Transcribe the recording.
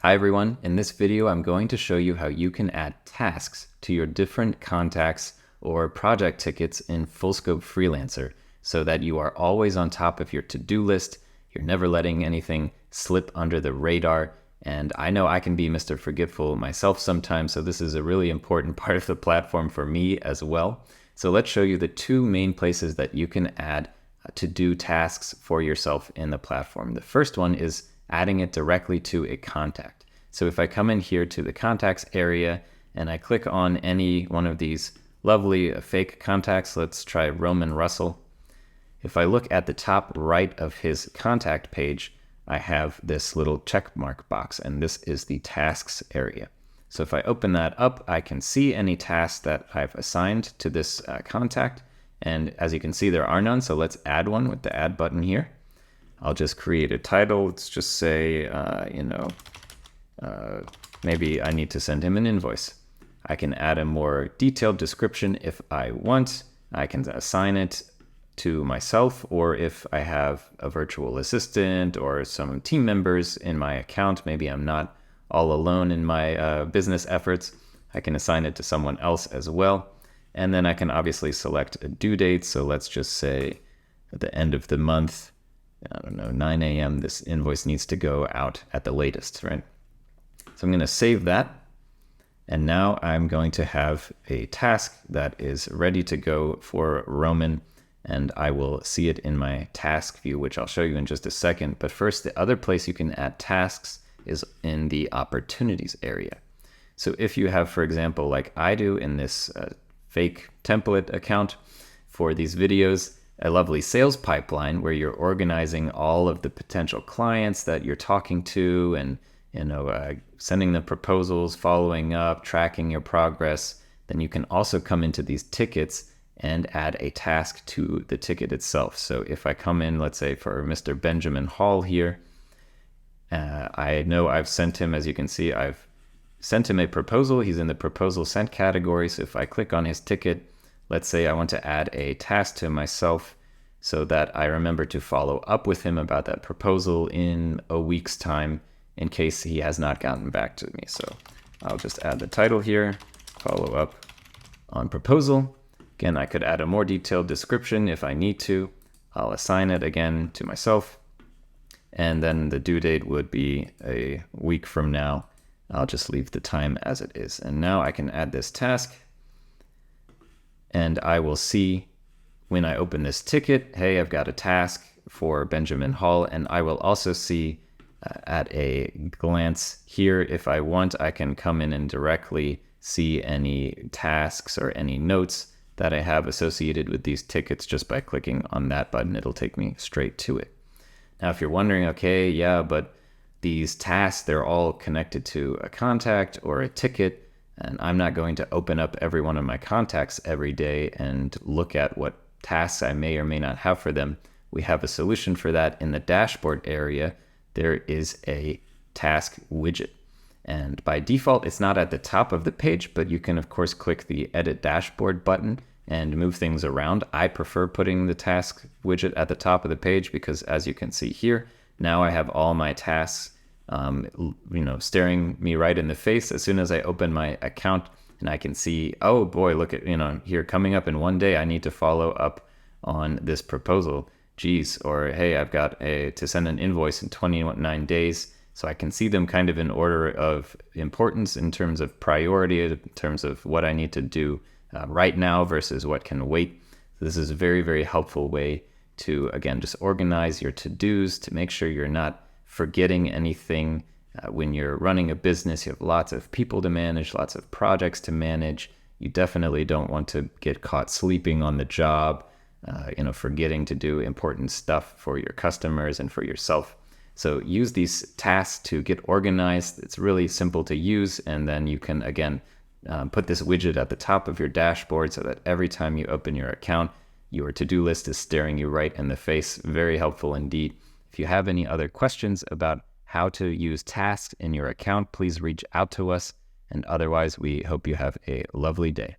Hi everyone, in this video I'm going to show you how you can add tasks to your different contacts or project tickets in Fullscope Freelancer so that you are always on top of your to-do list, you're never letting anything slip under the radar, and I know I can be Mr. Forgetful myself sometimes, so this is a really important part of the platform for me as well. So let's show you the two main places that you can add to-do tasks for yourself in the platform. The first one is adding it directly to a contact. So if I come in here to the contacts area and I click on any one of these lovely fake contacts, let's try Roman Russell. If I look at the top right of his contact page, I have this little check mark box, and this is the tasks area. So if I open that up, I can see any tasks that I've assigned to this contact. And as you can see, there are none. So let's add one with the add button here. I'll just create a title. Let's just say, maybe I need to send him an invoice. I can add a more detailed description if I want. I can assign it to myself, or if I have a virtual assistant or some team members in my account, maybe I'm not all alone in my business efforts, I can assign it to someone else as well. And then I can obviously select a due date. So let's just say at the end of the month, I don't know, 9 a.m. this invoice needs to go out at the latest, right? So I'm going to save that. And now I'm going to have a task that is ready to go for Roman, and I will see it in my task view, which I'll show you in just a second. But first, the other place you can add tasks is in the opportunities area. So if you have, for example, like I do in this fake template account for these videos, a lovely sales pipeline where you're organizing all of the potential clients that you're talking to and sending the proposals, following up, tracking your progress, then you can also come into these tickets and add a task to the ticket itself. So if I come in, let's say for Mr. Benjamin Hall here, I know I've sent him, as you can see, I've sent him a proposal. He's in the proposal sent category. So if I click on his ticket, let's say I want to add a task to myself so that I remember to follow up with him about that proposal in a week's time in case he has not gotten back to me. So I'll just add the title here, follow up on proposal. Again, I could add a more detailed description if I need to. I'll assign it again to myself. And then the due date would be a week from now. I'll just leave the time as it is. And now I can add this task. And I will see when I open this ticket, hey, I've got a task for Benjamin Hall. And I will also see at a glance here, if I want, I can come in and directly see any tasks or any notes that I have associated with these tickets just by clicking on that button. It'll take me straight to it. Now, if you're wondering, okay, yeah, but these tasks, they're all connected to a contact or a ticket, and I'm not going to open up every one of my contacts every day and look at what tasks I may or may not have for them. We have a solution for that. In the dashboard area, there is a task widget. And by default, it's not at the top of the page, but you can, of course, click the Edit Dashboard button and move things around. I prefer putting the task widget at the top of the page because, as you can see here, now I have all my tasks staring me right in the face as soon as I open my account, and I can see, oh boy, look at, here coming up in one day, I need to follow up on this proposal. Geez, or hey, I've got to send an invoice in 29 days. So I can see them kind of in order of importance in terms of priority, in terms of what I need to do right now versus what can wait. So this is a very, very helpful way to, again, just organize your to-dos to make sure you're not forgetting anything. When you're running a business, you have lots of people to manage, lots of projects to manage. You definitely don't want to get caught sleeping on the job, forgetting to do important stuff for your customers and for yourself. So use these tasks to get organized. It's really simple to use. And then you can, again, put this widget at the top of your dashboard so that every time you open your account, your to-do list is staring you right in the face. Very helpful indeed. If you have any other questions about how to use tasks in your account, please reach out to us. And otherwise, we hope you have a lovely day.